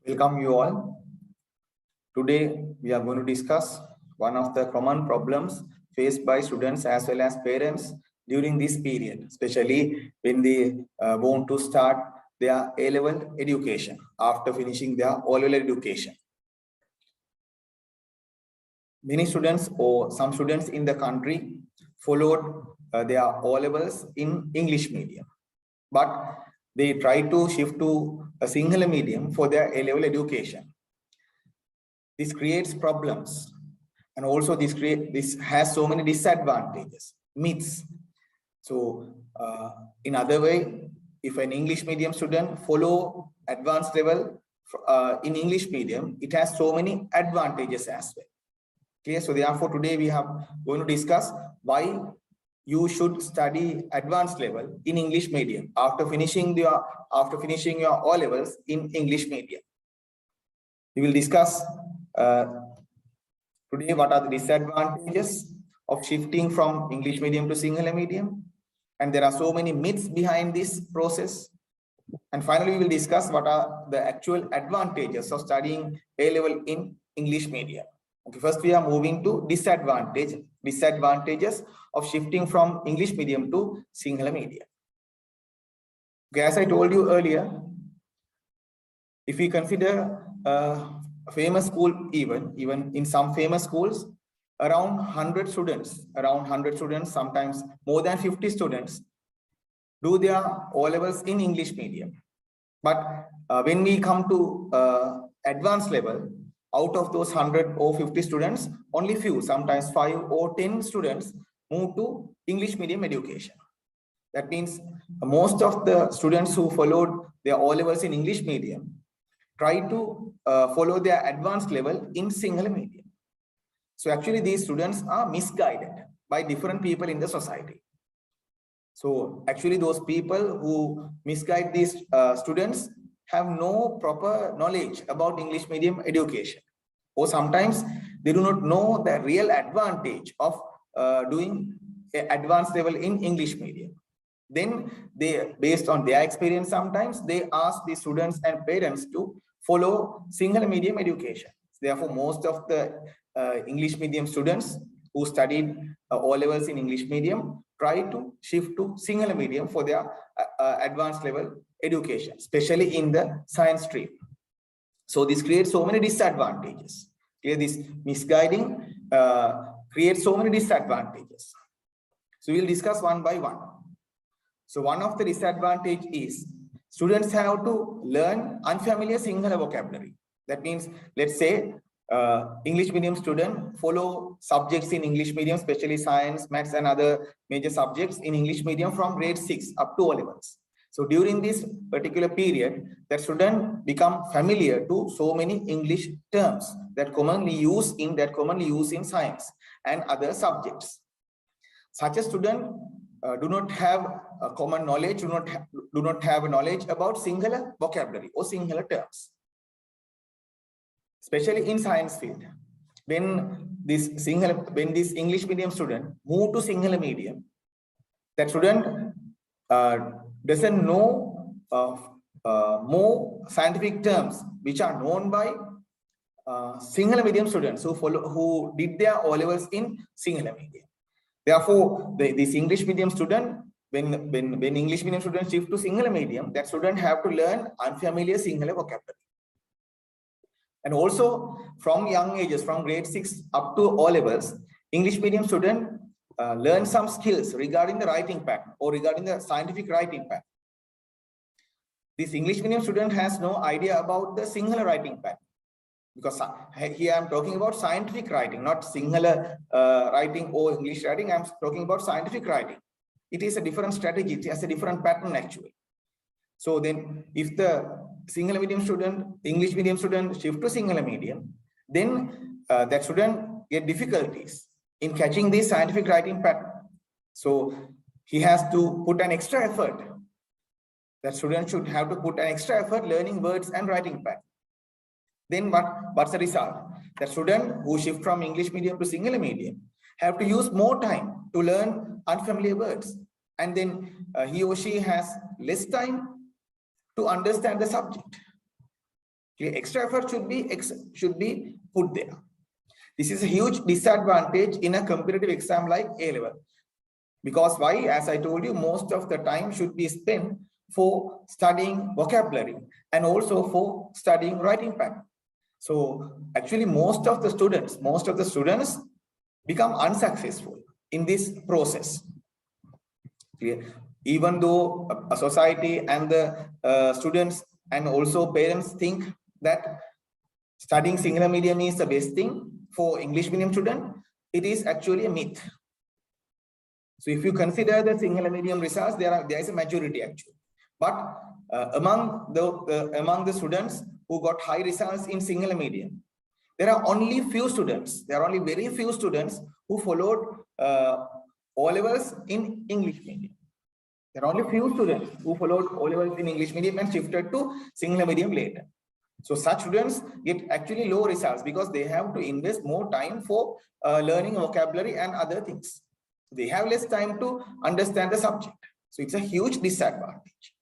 Welcome you all. Today we are going to discuss one of the common problems faced by students as well as parents during this period, especially when they want to start their A-level education after finishing their O-level education. Many students or some students in the country followed their O-levels in English medium, but they try to shift to a Sinhala medium for their A-level education. This creates problems, and also this has so many disadvantages, myths. So in other way, if an English medium student follow advanced level in English medium, it has so many advantages as well. Clear? So therefore today we are going to discuss why you should study advanced level in English medium after finishing your O levels in English medium. We will discuss today what are the disadvantages of shifting from English medium to Sinhala medium, and there are so many myths behind this process. And finally, we will discuss what are the actual advantages of studying A level in English medium. Okay, first we are moving to disadvantages of shifting from English medium to Sinhala medium. Okay, as I told you earlier, if we consider a famous school, even in some famous schools, around 100 students, sometimes more than 50 students do their O levels in English medium. But when we come to advanced level, out of those 100 or 50 students, only few, sometimes 5 or 10 students move to English medium education. That means most of the students who followed their O levels in English medium try to follow their advanced level in Sinhala medium. So actually these students are misguided by different people in the society. So actually those people who misguide these students have no proper knowledge about English medium education, or sometimes they do not know the real advantage of doing an advanced level in English medium. Then they, based on their experience, sometimes they ask the students and parents to follow Sinhala medium education. Therefore, most of the English medium students who studied O levels in English medium try to shift to Sinhala medium for their advanced level education, especially in the science stream. So this creates so many disadvantages. Clear? This misguiding creates so many disadvantages. So we'll discuss one by one. So one of the disadvantage is students have to learn unfamiliar Sinhala vocabulary. That means, let's say, English medium student follow subjects in English medium, especially science, maths, and other major subjects in English medium from grade 6 up to O levels. So during this particular period, that student become familiar to so many English terms that commonly used in science and other subjects. Such a student do not have a common knowledge, do not have a knowledge about Sinhala vocabulary or Sinhala terms, especially in science field. When this English medium student move to Sinhala medium, that student doesn't know more scientific terms which are known by Sinhala medium students who did their O levels in Sinhala medium. Therefore, this English medium student, when English medium students shift to Sinhala medium, that student have to learn unfamiliar Sinhala vocabulary. And also from young ages, from grade 6 up to O levels, English medium student learn some skills regarding the writing pattern or regarding the scientific writing pattern. This English medium student has no idea about the Sinhala writing pattern, because here I'm talking about scientific writing, not Sinhala writing or English writing. I'm talking about scientific writing. It is a different strategy. It has a different pattern actually. So then if the Sinhala medium student, English medium student shift to Sinhala medium, then that student get difficulties in catching this scientific writing pattern. So he has to put an extra effort. That student should have to put an extra effort learning words and writing pattern. Then what's the result? The student who shift from English medium to Sinhala medium have to use more time to learn unfamiliar words. And then he or she has less time to understand the subject. Extra effort should be put there. This is a huge disadvantage in a competitive exam like A-level. Because why? As I told you, most of the time should be spent for studying vocabulary and also for studying writing pattern. So actually most of the students become unsuccessful in this process. Clear? Even though a society and the students and also parents think that studying Sinhala medium is the best thing for English medium student, it is actually a myth. So if you consider the Sinhala medium results, there is a majority actually. But among the students who got high results in Sinhala medium, there are only few students. There are only very few students who followed O-levels in English medium. There are only few students who followed O-levels in English medium and shifted to Sinhala medium later. So such students get actually low results because they have to invest more time for learning vocabulary and other things. They have less time to understand the subject. So it's a huge disadvantage.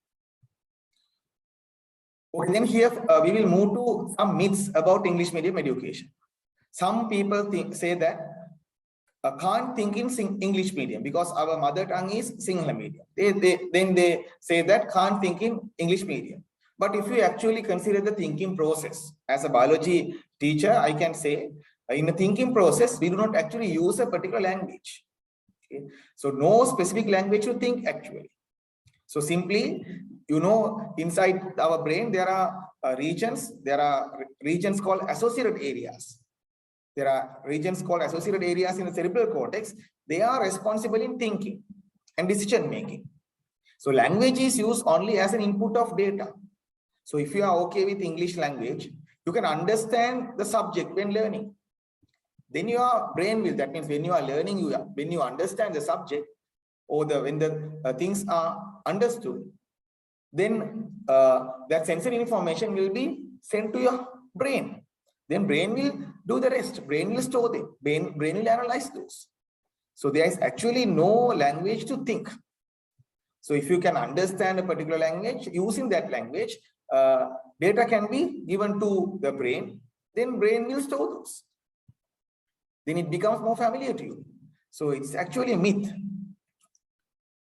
Okay, then here we will move to some myths about English medium education. Some people say that can't think in English medium because our mother tongue is Sinhala medium. Then they say that can't think in English medium. But if you actually consider the thinking process, as a biology teacher, I can say in the thinking process, we do not actually use a particular language. Okay? So no specific language to think actually. So simply, you know, inside our brain, there are regions called associated areas. There are regions called associated areas in the cerebral cortex. They are responsible in thinking and decision making. So language is used only as an input of data. So if you are okay with English language, you can understand the subject when learning. Then your brain will, that means when you are learning, when you understand the subject or when the things are understood, then that sensory information will be sent to your brain. Then brain will do the rest. Brain will store them. Brain will analyze those. So there is actually no language to think. So if you can understand a particular language, using that language, data can be given to the brain. Then brain will store those. Then it becomes more familiar to you. So it's actually a myth.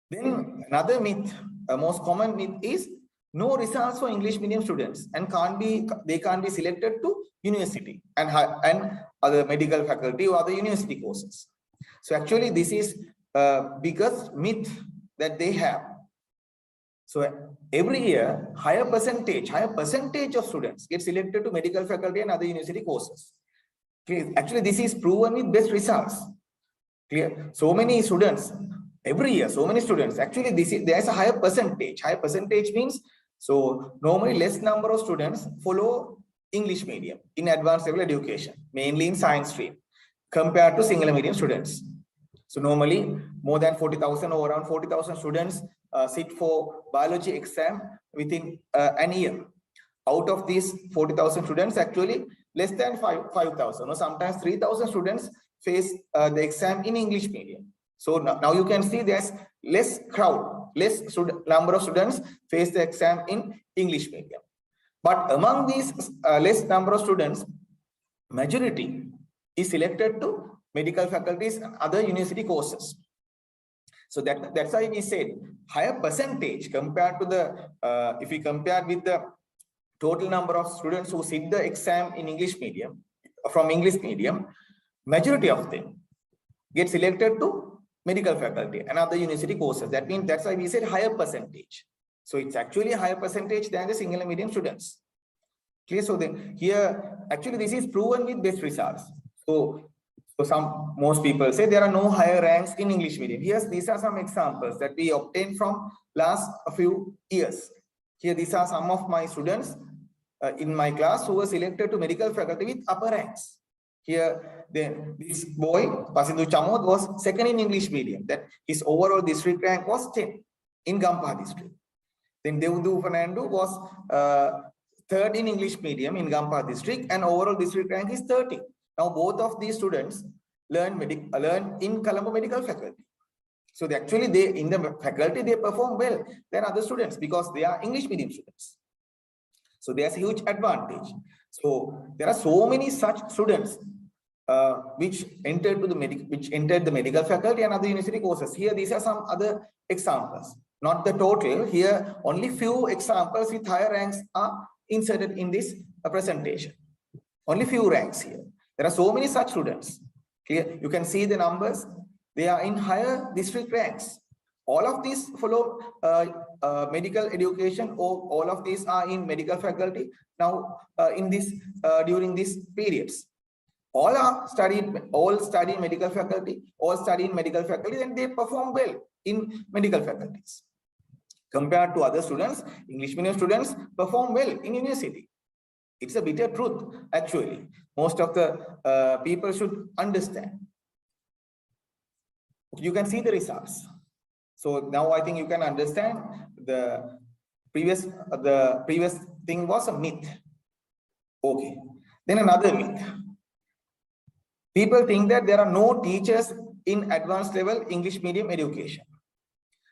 Then another myth, a most common myth is no results for English medium students and they can't be selected to university and other medical faculty or other university courses. So actually this is biggest myth that they have. So every year higher percentage of students get selected to medical faculty and other university courses. Clear? Actually this is proven with best results. Clear? So many students every year, so many students. Actually there's a higher percentage. Higher percentage means, so normally less number of students follow English medium in advanced level education, mainly in science stream, compared to Sinhala medium students. So normally more than 40,000 or around 40,000 students sit for biology exam within an year. Out of these 40,000 students, actually less than 5,000 or sometimes 3,000 students face the exam in English medium. So now you can see there's less crowd, less number of students face the exam in English medium. But among these less number of students, majority is selected to medical faculties and other university courses. So that's why we said higher percentage compared to the, if we compare with the total number of students who sit the exam in English medium, from English medium, majority of them get selected to medical faculty and other university courses. That means that's why we said higher percentage. So it's actually a higher percentage than the Sinhala medium students. Clear? So then here, actually this is proven with best results. So most people say there are no higher ranks in English medium. These are some examples that we obtained from last few years. Here, these are some of my students in my class who were selected to medical faculty with upper ranks. Here, this boy, Pasindu Chamod, was second in English medium. That his overall district rank was 10 in Gampah district. Then Devdu Fernando was third in English medium in Gampah district, and overall district rank is 30. Now both of these students learn in Colombo Medical Faculty. So actually in the faculty they perform well than other students because they are English medium students. So there's a huge advantage. So there are so many such students which entered the medical faculty and other university courses. Here, these are some other examples. Not the total. Here, only few examples with higher ranks are inserted in this presentation. Only few ranks here. There are so many such students. Here, you can see the numbers. They are in higher district ranks. All of these follow medical education, or all of these are in medical faculty now during these periods. All study in medical faculty, and they perform well in medical faculties. Compared to other students, English medium students perform well in university. It's a bitter truth, actually. Most of the people should understand. You can see the results. So now I think you can understand the previous thing was a myth. Okay. Then another myth. People think that there are no teachers in advanced level English medium education.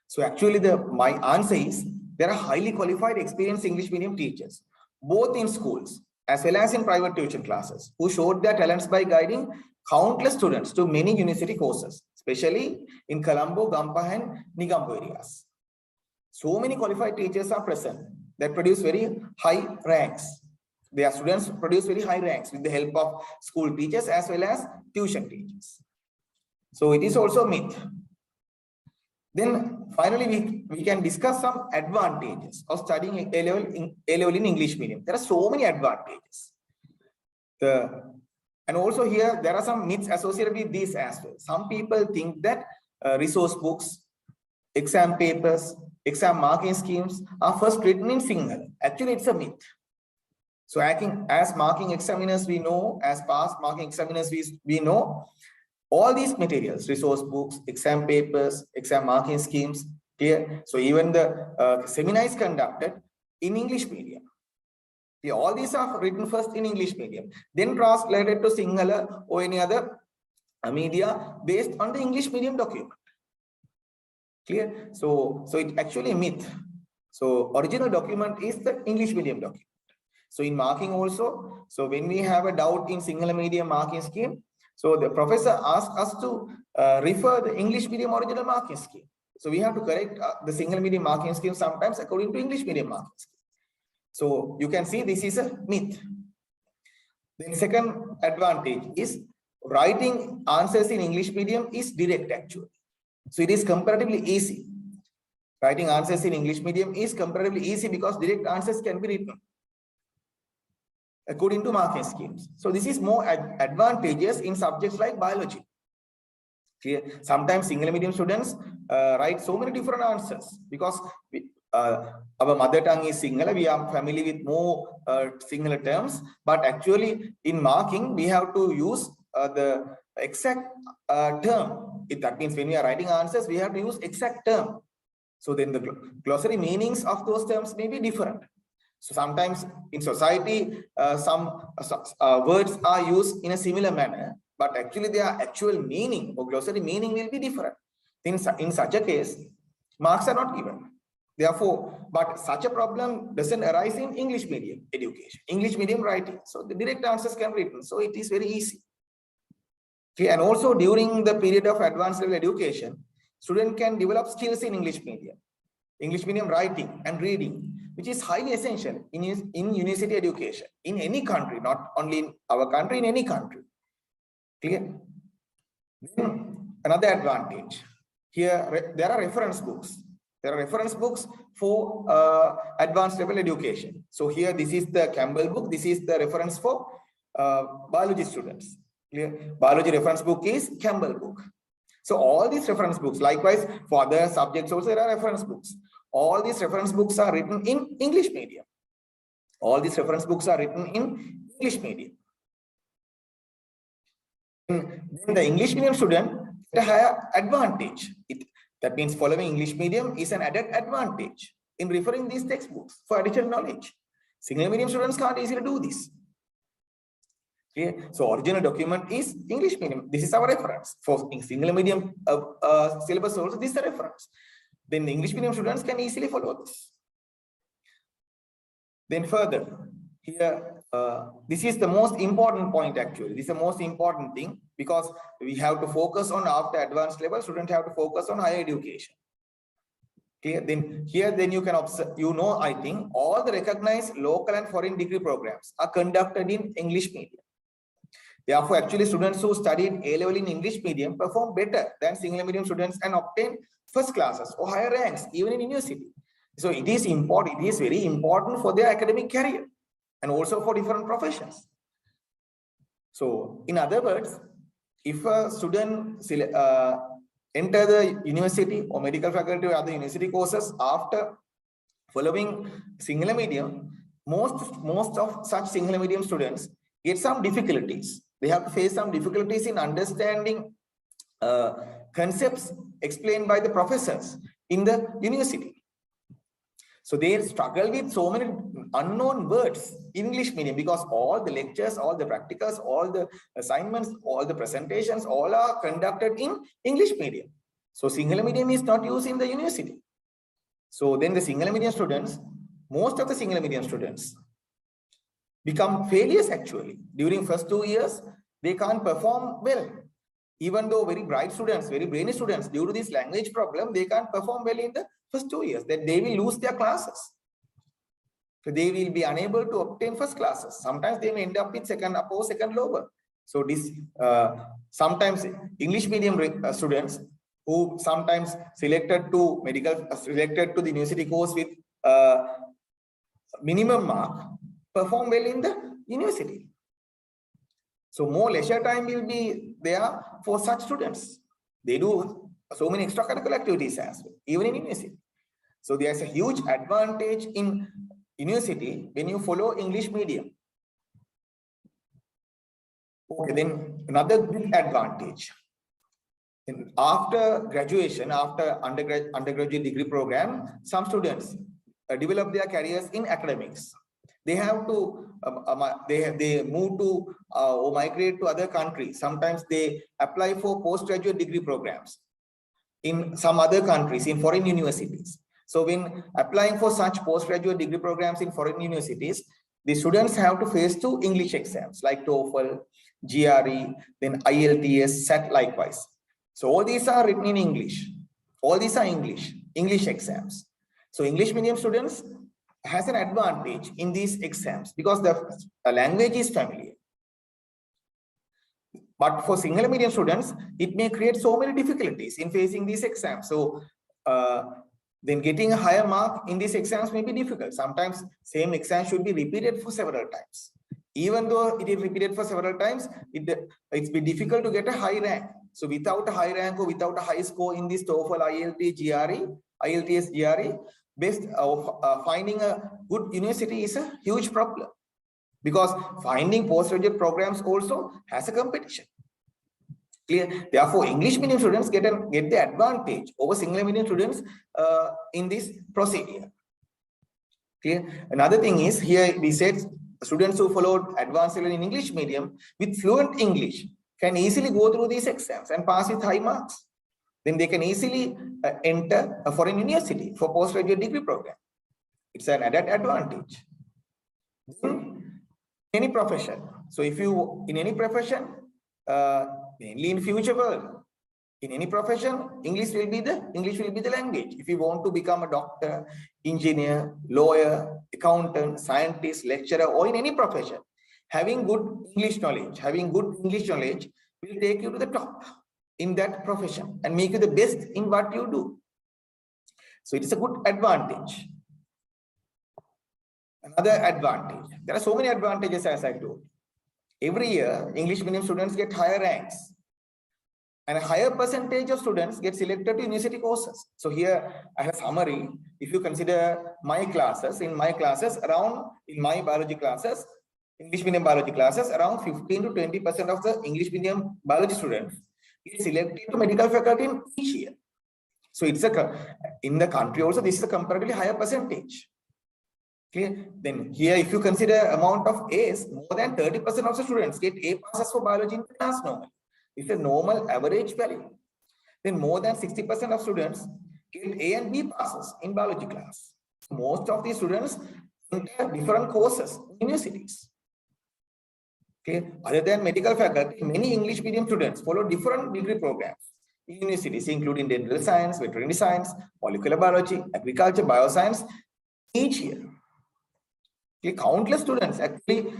So actually my answer is there are highly qualified, experienced English medium teachers, both in schools as well as in private tuition classes, who showed their talents by guiding countless students to many university courses, especially in Colombo, Gampaha and Negombo areas. So many qualified teachers are present that produce very high ranks. Their students produce very high ranks with the help of school teachers as well as tuition teachers. So it is also a myth. Then finally, we can discuss some advantages of studying A-level in English medium. There are so many advantages. And also here, there are some myths associated with this as well. Some people think that resource books, exam papers, exam marking schemes are first written in Sinhala. Actually, it's a myth. So as marking examiners, we know, as past marking examiners, we know, all these materials, resource books, exam papers, exam marking schemes, clear. So even the seminar is conducted in English medium. Yeah, all these are written first in English medium, then translated to Sinhala or any other media based on the English medium document. Clear? So it's actually a myth. So original document is the English medium document. So in marking also, so when we have a doubt in Sinhala medium marking scheme, so the professor asked us to refer the English medium original marking scheme. So we have to correct the Sinhala medium marking scheme sometimes according to English medium marking scheme. So you can see this is a myth. Then second advantage is writing answers in English medium is direct actually. So it is comparatively easy. Writing answers in English medium is comparatively easy because direct answers can be written according to marking schemes. So this is more advantageous in subjects like biology. Clear? Sometimes Sinhala medium students write so many different answers because our mother tongue is Sinhala. We are familiar with more Sinhala terms, but actually in marking we have to use the exact term. That means when we are writing answers, we have to use exact term. So then the glossary meanings of those terms may be different. So sometimes in society, some words are used in a similar manner, but actually their actual meaning or glossary meaning will be different. In such a case, marks are not given. Therefore, but such a problem doesn't arise in English medium education, English medium writing. So the direct answers can be written. So it is very easy. Okay, and also during the period of advanced level education, student can develop skills in English medium writing and reading, which is highly essential in university education in any country, not only in our country, in any country. Clear? Then another advantage here, there are reference books. There are reference books for advanced level education. So here, this is the Campbell book. This is the reference for biology students. Clear? Biology reference book is Campbell book. So all these reference books, likewise for other subjects also there are reference books. All these reference books are written in English medium. All these reference books are written in English medium. Then the English medium student has a higher advantage. That means following English medium is an added advantage in referring these textbooks for additional knowledge. Sinhala medium students can't easily do this. Okay, so original document is English medium. This is our reference. For Sinhala medium syllabus also, this is the reference. Then the English medium students can easily follow this. Then further, here, this is the most important point actually. This is the most important thing because we have to focus on after advanced level, students have to focus on higher education. Clear? Then here, then you can observe, I think all the recognized local and foreign degree programs are conducted in English medium. Therefore, actually students who studied A-level in English medium perform better than Sinhala medium students and obtain first classes or higher ranks even in university. So it is important, it is very important for their academic career and also for different professions. So in other words, if a student enter the university or medical faculty or other university courses after following Sinhala medium, most of such Sinhala medium students get some difficulties. They have to face some difficulties in understanding concepts explained by the professors in the university. So they struggle with so many unknown words in English medium because all the lectures, all the practicals, all the assignments, all the presentations, all are conducted in English medium. So Sinhala medium is not used in the university. So then the Sinhala medium students, most of the Sinhala medium students become failures actually. During first 2 years, they can't perform well. Even though very bright students, very brainy students, due to this language problem, they can't perform well in the first 2 years. Then they will lose their classes. So they will be unable to obtain first classes. Sometimes they may end up with second upper, second lower. So this sometimes English medium students who sometimes selected to the university course with minimum mark perform well in the university. So more leisure time will be there for such students. They do so many extracurricular activities as well, even in university. So there's a huge advantage in university when you follow English medium. Okay, then another big advantage. After graduation, after undergraduate degree program, some students develop their careers in academics. They have to they move to or migrate to other countries. Sometimes they apply for postgraduate degree programs in some other countries, in foreign universities. So when applying for such postgraduate degree programs in foreign universities, the students have to face 2 English exams like TOEFL, GRE, then IELTS, SAT likewise. So all these are written in English. All these are English exams. So English medium students has an advantage in these exams because the language is familiar. But for Sinhala medium students, it may create so many difficulties in facing these exams. So then getting a higher mark in these exams may be difficult. Sometimes same exam should be repeated for several times. Even though it is repeated for several times, it's be difficult to get a high rank. So without a high rank or without a high score in this TOEFL, IELTS, GRE, finding a good university is a huge problem because finding postgraduate programs also has a competition. Clear? Therefore, English medium students get the advantage over Sinhala medium students in this procedure. Clear? Another thing is here we said students who followed advanced level in English medium with fluent English can easily go through these exams and pass with high marks. Then they can easily enter a foreign university for postgraduate degree program. It's an added advantage. In any profession. So if you in any profession, mainly in future world, in any profession, English will be the language. If you want to become a doctor, engineer, lawyer, accountant, scientist, lecturer, or in any profession, having good English knowledge will take you to the top in that profession and make you the best in what you do. So it is a good advantage. Another advantage. There are so many advantages as I told. Every year, English medium students get higher ranks and a higher percentage of students get selected to university courses. So here I have a summary. If you consider my classes, in my biology classes, English medium biology classes, around 15 to 20% of the English medium biology students get selected to medical faculty in each year. So it's in the country also, this is a comparatively higher percentage. Clear? Then here, if you consider amount of A's, more than 30% of the students get A passes for biology in class normally. It's a normal average value. Then more than 60% of students get A and B passes in biology class. Most of these students enter different courses in universities. Okay, other than medical faculty, many English medium students follow different degree programs in universities, including dental science, veterinary science, molecular biology, agriculture, bioscience, each year. Okay, countless students, actually,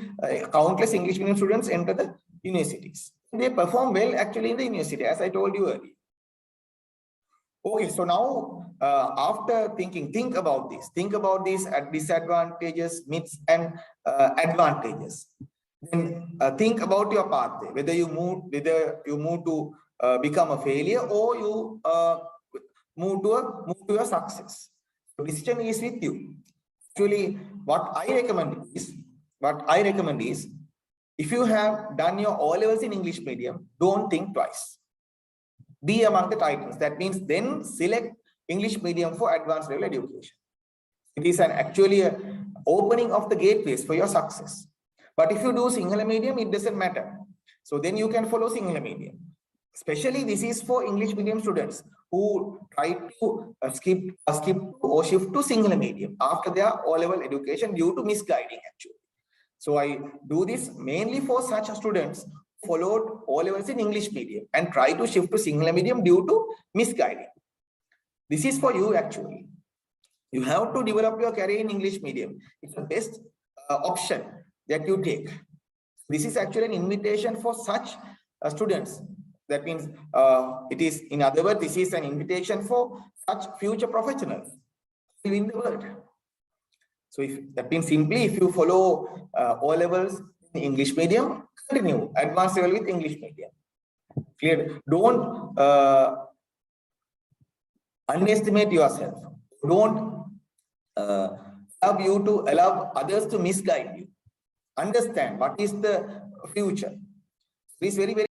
countless English medium students enter the universities. They perform well actually in the university, as I told you earlier. Okay, so now after think about this. Think about these disadvantages, myths, and advantages. Then think about your pathway. Whether you move to become a failure, or you move to a success. So decision is with you. Actually, what I recommend is, if you have done your O-levels in English medium, don't think twice. Be among the titans. That means then select English medium for advanced level education. It is actually an opening of the gateways for your success. But if you do Sinhala medium, it doesn't matter. So then you can follow Sinhala medium. Especially this is for English medium students who try to skip or shift to Sinhala medium after their O-level education due to misguiding actually. So I do this mainly for such students who followed O-levels in English medium and try to shift to Sinhala medium due to misguiding. This is for you actually. You have to develop your career in English medium. It's the best option that you take. This is actually an invitation for such students. That means it is, in other words, this is an invitation for such future professionals in the world. So that means simply if you follow O-levels in English medium, continue advanced level with English medium. Clear? Don't underestimate yourself. Don't allow others to misguide you. Understand what is the future. This is very, very